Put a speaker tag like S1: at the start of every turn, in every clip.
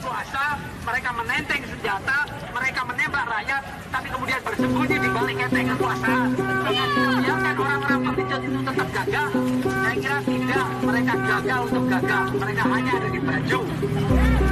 S1: berkuasa, mereka menenteng senjata, mereka menembak rakyat, tapi kemudian bersembunyi di balik enteng kekuasaan. Dengan membiarkan orang-orang pemijat itu tetap gagah, saya kira tidak. Mereka gagal untuk gagah, mereka hanya ada di baju.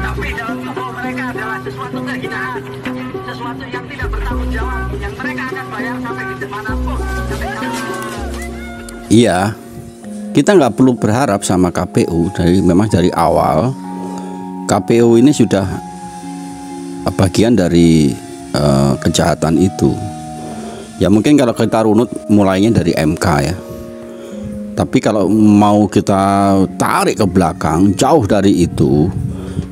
S1: Tapi dalam tubuh mereka adalah sesuatu kehinaan, sesuatu yang tidak bertanggung jawab, yang mereka akan bayar sampai di manapun.
S2: Iya, kita nggak perlu berharap sama KPU. Memang dari awal KPU ini sudah bagian dari kejahatan itu. Ya mungkin kalau kita runut mulainya dari MK ya. Tapi kalau mau kita tarik ke belakang jauh dari itu,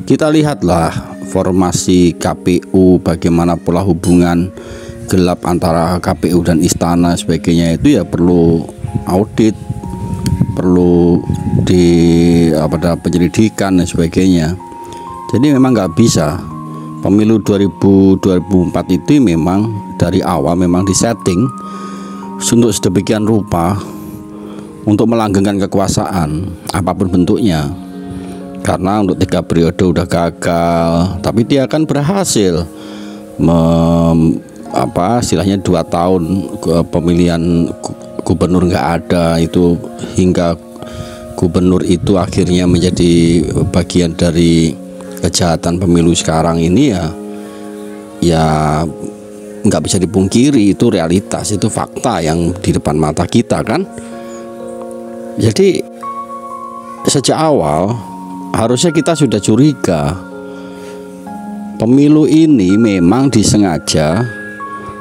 S2: kita lihatlah formasi KPU, bagaimana pola hubungan gelap antara KPU dan istana sebagainya, itu ya perlu audit, perlu penyelidikan dan sebagainya. Jadi memang nggak bisa. Pemilu 2004 itu memang dari awal memang disetting untuk sedemikian rupa untuk melanggengkan kekuasaan apapun bentuknya. Karena untuk 3 periode udah gagal, tapi dia akan berhasil istilahnya 2 tahun pemilihan gubernur nggak ada itu, hingga gubernur itu akhirnya menjadi bagian dari kejahatan pemilu sekarang ini. Ya nggak bisa dipungkiri, itu realitas, itu fakta yang di depan mata kita kan. Jadi sejak awal harusnya kita sudah curiga pemilu ini memang disengaja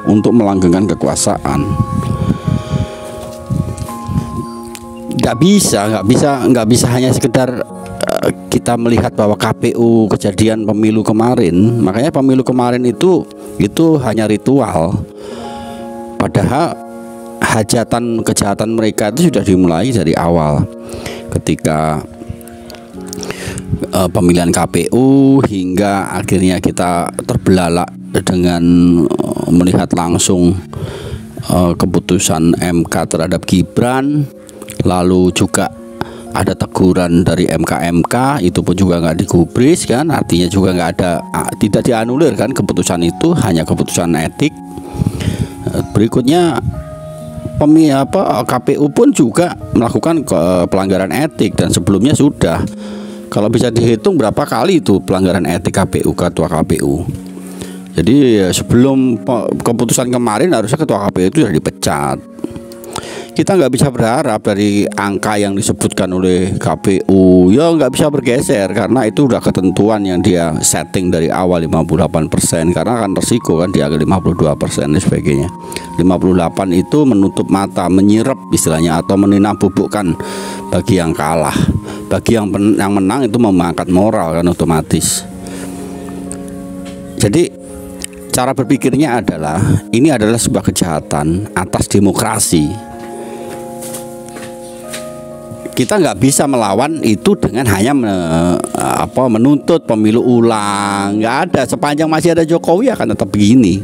S2: untuk melanggengkan kekuasaan. Nggak bisa hanya sekedar kita melihat bahwa KPU kejadian pemilu kemarin, makanya pemilu kemarin itu hanya ritual. Padahal kejahatan mereka itu sudah dimulai dari awal, ketika pemilihan KPU hingga akhirnya kita terbelalak dengan melihat langsung keputusan MK terhadap Gibran. Lalu juga ada teguran dari MK, itu pun juga nggak digubris kan, artinya juga tidak dianulir kan keputusan itu, hanya keputusan etik. Berikutnya KPU pun juga melakukan pelanggaran etik, dan sebelumnya sudah, kalau bisa dihitung berapa kali itu pelanggaran etik ketua KPU. Jadi sebelum keputusan kemarin harusnya ketua KPU itu sudah dipecat. Kita nggak bisa berharap dari angka yang disebutkan oleh KPU, ya nggak bisa bergeser, karena itu udah ketentuan yang dia setting dari awal 58%, karena kan resiko kan dia ke 52% dan sebagainya. 58 itu menutup mata, menyirep istilahnya, atau meninampubukkan bagi yang kalah. Bagi yang menang itu mengangkat moral kan otomatis. Jadi cara berpikirnya adalah ini adalah sebuah kejahatan atas demokrasi. Kita nggak bisa melawan itu dengan hanya menuntut pemilu ulang. Nggak ada, sepanjang masih ada Jokowi akan tetap begini.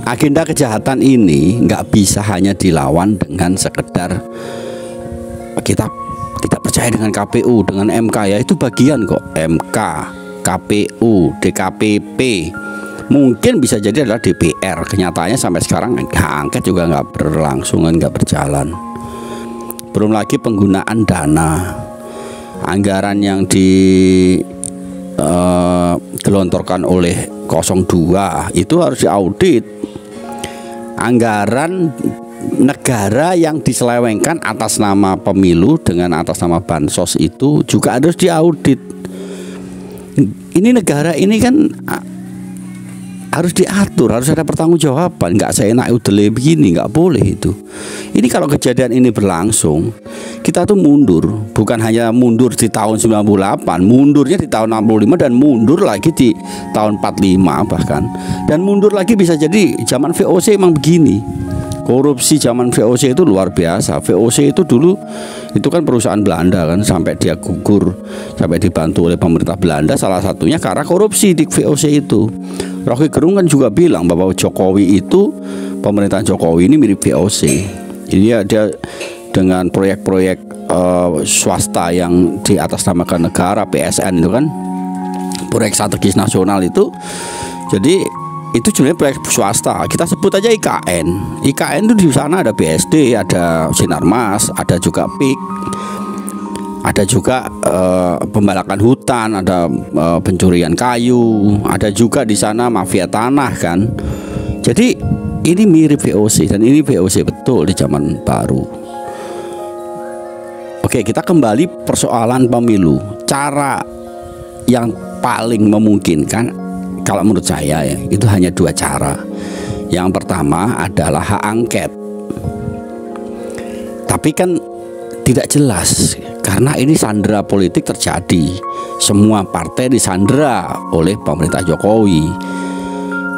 S2: Agenda kejahatan ini nggak bisa hanya dilawan dengan sekedar kita tidak percaya dengan KPU, dengan MK, ya itu bagian kok. MK, KPU, DKPP, mungkin bisa jadi adalah DPR. Kenyataannya sampai sekarang angket juga nggak berlangsung, nggak berjalan. Belum lagi penggunaan dana, anggaran yang digelontorkan oleh 02 itu harus diaudit. Anggaran negara yang diselewengkan atas nama pemilu dengan atas nama bansos itu juga harus diaudit. Ini negara ini kan harus diatur, harus ada pertanggungjawaban. Nggak seenak udele begini, nggak boleh itu. Ini kalau kejadian ini berlangsung, kita tuh mundur. Bukan hanya mundur di tahun 98, mundurnya di tahun 65, dan mundur lagi di tahun 45 bahkan. Dan mundur lagi bisa jadi zaman VOC emang begini. Korupsi zaman VOC itu luar biasa. VOC itu dulu itu kan perusahaan Belanda kan, sampai dia gugur, sampai dibantu oleh pemerintah Belanda, salah satunya karena korupsi di VOC itu. Rocky Gerung kan juga bilang bahwa Jokowi itu, pemerintahan Jokowi ini mirip VOC. Jadi dia dengan proyek-proyek swasta yang di atas namakan negara, PSN itu kan, proyek strategis nasional itu. Jadi itu sebenarnya proyek swasta. Kita sebut aja IKN. IKN itu di sana ada BSD, ada Sinarmas, ada juga PIK, ada juga pembalakan hutan, ada pencurian kayu, ada juga di sana mafia tanah kan. Jadi ini mirip VOC, dan ini VOC betul di zaman baru. Oke, kita kembali persoalan pemilu. Cara yang paling memungkinkan kalau menurut saya ya, itu hanya dua cara. Yang pertama adalah hak angket. Tapi kan tidak jelas, karena ini sandera politik terjadi. Semua partai disandera oleh pemerintah Jokowi.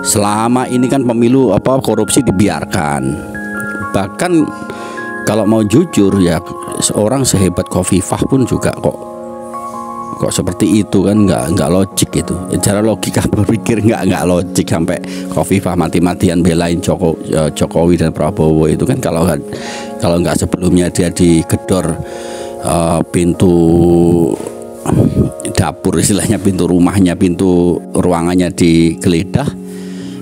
S2: Selama ini kan pemilu korupsi dibiarkan. Bahkan kalau mau jujur ya, seorang sehebat Khofifah pun juga kok seperti itu kan, nggak logik itu. Cara logika berpikir nggak logik sampai Khofifah mati-matian belain Jokowi dan Prabowo itu kan. Kalau nggak sebelumnya dia digedor pintu dapur, istilahnya pintu rumahnya, pintu ruangannya digeledah,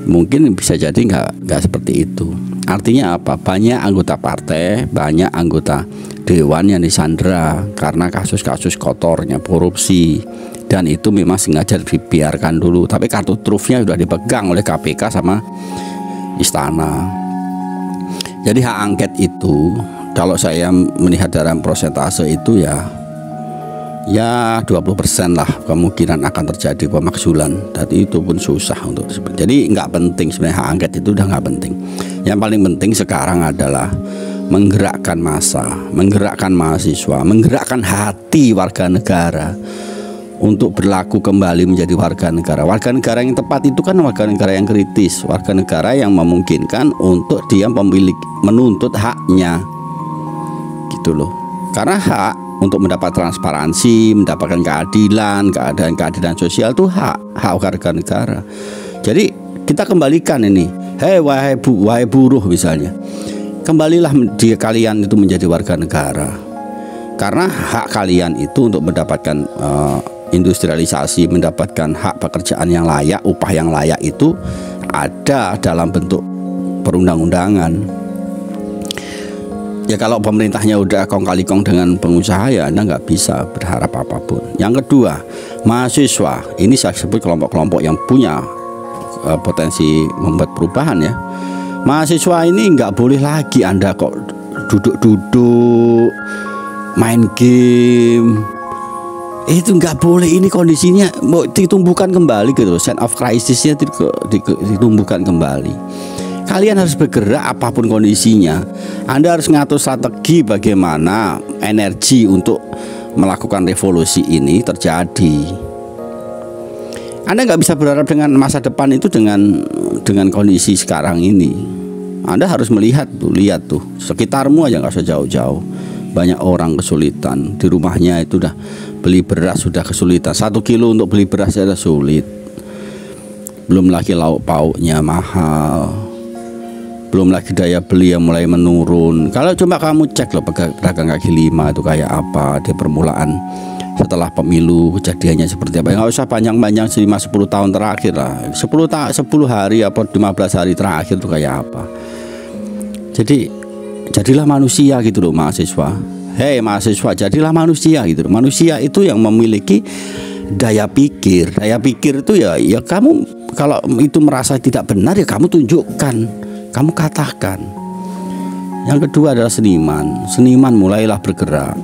S2: mungkin bisa jadi nggak seperti itu. Artinya apa? Banyak anggota partai, banyak anggota dewan yang disandera karena kasus-kasus kotornya korupsi, dan itu memang sengaja dibiarkan dulu. Tapi kartu trufnya sudah dipegang oleh KPK sama istana. Jadi hak angket itu kalau saya melihat dalam persentase itu ya 20% lah kemungkinan akan terjadi pemakzulan, dan itu pun susah untuk. Jadi nggak penting sebenarnya, hak angket itu udah nggak penting. Yang paling penting sekarang adalah menggerakkan massa, menggerakkan mahasiswa, menggerakkan hati warga negara untuk berlaku kembali menjadi warga negara. Warga negara yang tepat itu kan warga negara yang kritis, warga negara yang memungkinkan untuk dia menuntut haknya, gitu loh. Karena hak untuk mendapat transparansi, mendapatkan keadilan sosial itu hak warga negara. Jadi kita kembalikan ini, wahai buruh misalnya, kembalilah kalian itu menjadi warga negara. Karena hak kalian itu untuk mendapatkan industrialisasi, mendapatkan hak pekerjaan yang layak, upah yang layak itu ada dalam bentuk perundang-undangan. Ya kalau pemerintahnya udah kong kali kong dengan pengusaha, ya Anda nggak bisa berharap apapun. Yang kedua, mahasiswa. Ini saya sebut kelompok-kelompok yang punya potensi membuat perubahan ya. Mahasiswa ini nggak boleh lagi Anda kok duduk-duduk main game. Itu nggak boleh. Ini kondisinya mau ditumbuhkan kembali gitu. Sense of crisisnya ditumbuhkan kembali. Kalian harus bergerak apapun kondisinya. Anda harus ngatur strategi bagaimana energi untuk melakukan revolusi ini terjadi. Anda nggak bisa berharap dengan masa depan itu dengan kondisi sekarang ini. Anda harus melihat lihat tuh sekitarmu aja, nggak usah jauh-jauh. Banyak orang kesulitan di rumahnya itu udah beli beras sudah kesulitan. 1 kilo untuk beli beras sudah sulit. Belum lagi lauk pauknya mahal. Belum lagi daya beli yang mulai menurun. Kalau coba kamu cek loh pedagang kaki lima itu kayak apa di permulaan setelah pemilu, kejadiannya seperti apa. Nggak usah panjang-panjang 5-10 tahun terakhir lah. 10 hari atau 15 hari terakhir itu kayak apa. Jadi jadilah manusia gitu loh mahasiswa. Hei mahasiswa, jadilah manusia gitu loh. Manusia itu yang memiliki daya pikir. Daya pikir itu ya kamu kalau itu merasa tidak benar ya kamu tunjukkan. Kamu katakan. Yang kedua adalah seniman. Seniman mulailah bergerak.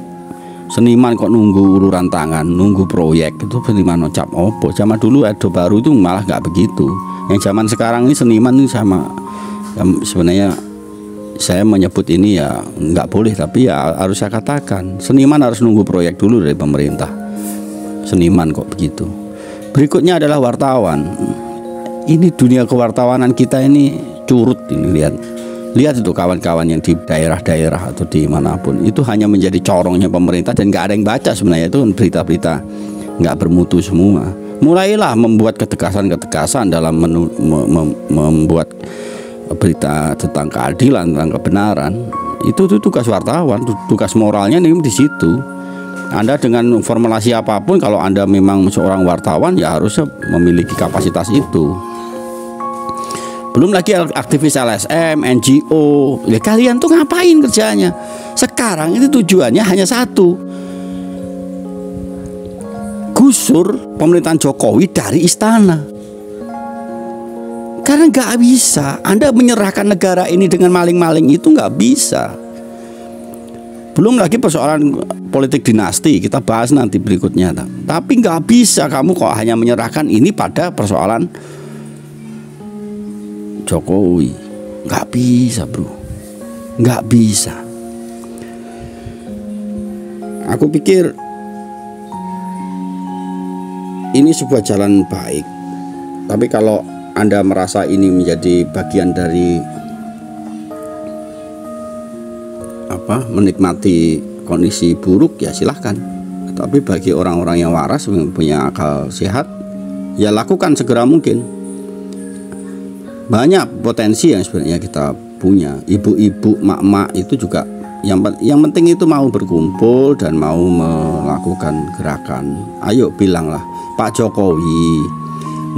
S2: Seniman kok nunggu uluran tangan, nunggu proyek. Itu seniman ngocap opo. Zaman dulu Orde Baru itu malah nggak begitu. Yang zaman sekarang ini seniman ini sama. Sebenarnya saya menyebut ini ya nggak boleh, tapi ya harus saya katakan. Seniman harus nunggu proyek dulu dari pemerintah. Seniman kok begitu. Berikutnya adalah wartawan. Ini dunia kewartawanan kita ini curut ini, lihat itu kawan-kawan yang di daerah-daerah atau di manapun itu hanya menjadi corongnya pemerintah dan nggak ada yang baca sebenarnya. Itu berita-berita nggak bermutu semua. Mulailah membuat ketegasan-ketegasan dalam membuat berita tentang keadilan, tentang kebenaran. Itu tugas wartawan, tugas moralnya nih di situ. Anda dengan formulasi apapun, kalau Anda memang seorang wartawan, ya harusnya memiliki kapasitas itu. Belum lagi aktivis LSM, NGO. Ya, kalian tuh ngapain kerjanya? Sekarang ini tujuannya hanya satu: gusur pemerintahan Jokowi dari istana. Karena nggak bisa Anda menyerahkan negara ini dengan maling-maling, itu nggak bisa. Belum lagi persoalan politik dinasti, kita bahas nanti berikutnya. Tapi nggak bisa kamu kok hanya menyerahkan ini pada persoalan Jokowi. Nggak bisa, bro. Nggak bisa. Aku pikir ini sebuah jalan baik. Tapi kalau Anda merasa ini menjadi bagian dari menikmati kondisi buruk, ya silahkan. Tapi bagi orang-orang yang waras, yang punya akal sehat, ya lakukan segera mungkin. Banyak potensi yang sebenarnya kita punya. Ibu-ibu, mak-mak itu juga yang penting itu mau berkumpul dan mau melakukan gerakan. Ayo bilanglah, Pak Jokowi,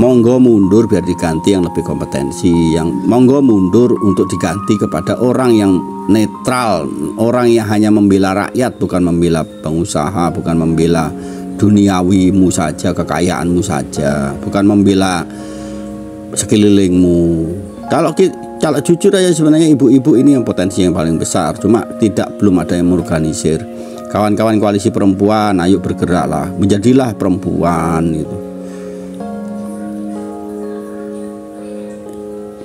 S2: monggo mundur biar diganti yang lebih kompetensi, yang monggo mundur untuk diganti kepada orang yang netral, orang yang hanya membela rakyat, bukan membela pengusaha, bukan membela duniawimu saja, kekayaanmu saja, bukan membela sekelilingmu. Kalau jujur aja, sebenarnya ibu-ibu ini yang potensi yang paling besar, cuma belum ada yang mengorganisir. Kawan-kawan koalisi perempuan, ayo bergeraklah, menjadilah perempuan gitu.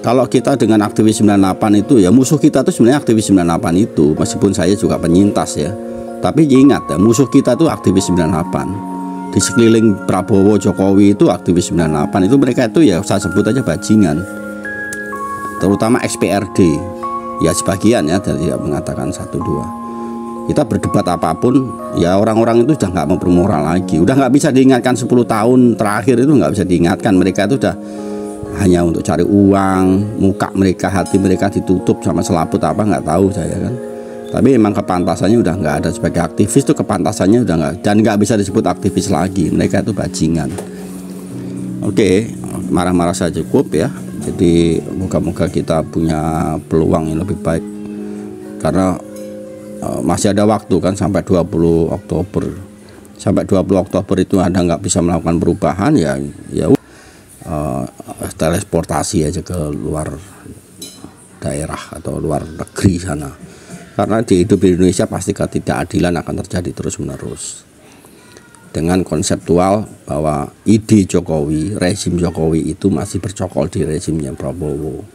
S2: Kalau kita dengan aktivis 98 itu, ya musuh kita itu sebenarnya aktivis 98 itu, meskipun saya juga penyintas ya. Tapi ingat ya, musuh kita itu aktivis 98. Di sekeliling Prabowo, Jokowi itu aktivis 98 itu, mereka itu ya saya sebut aja bajingan. Terutama XPRD. Ya sebagian ya, tidak mengatakan 1-2. Kita berdebat apapun, ya orang-orang itu sudah nggak mau bermoral lagi. Udah nggak bisa diingatkan 10 tahun terakhir itu nggak bisa diingatkan. Mereka itu udah hanya untuk cari uang, muka mereka, hati mereka ditutup sama selaput apa nggak tahu saya kan. Tapi memang kepantasannya udah nggak ada. Sebagai aktivis tuh kepantasannya udah nggak, dan nggak bisa disebut aktivis lagi. Mereka itu bajingan. Oke, marah-marah saja cukup ya. Jadi moga-moga kita punya peluang yang lebih baik, karena masih ada waktu kan sampai 20 Oktober. Sampai 20 Oktober itu Anda nggak bisa melakukan perubahan, ya teleportasi aja ke luar daerah atau luar negeri sana. Karena di Indonesia pasti ketidakadilan akan terjadi terus-menerus. Dengan konseptual bahwa ide Jokowi, rezim Jokowi itu masih bercokol di rezimnya Prabowo.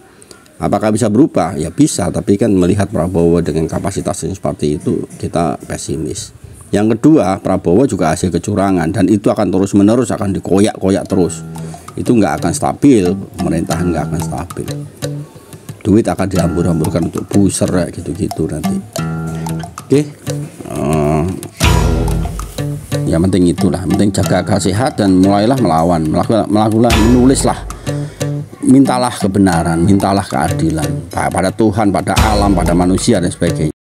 S2: Apakah bisa berubah? Ya bisa, tapi kan melihat Prabowo dengan kapasitas yang seperti itu, kita pesimis. Yang kedua, Prabowo juga hasil kecurangan, dan itu akan terus-menerus, akan dikoyak-koyak terus. Itu nggak akan stabil, pemerintahan nggak akan stabil. Duit akan dihambur-hamburkan untuk buser gitu-gitu nanti. Oke. Yang penting itulah, penting jaga akal sehat dan mulailah melawan, melakukan menulislah, mintalah kebenaran, mintalah keadilan pada Tuhan, pada alam, pada manusia dan sebagainya.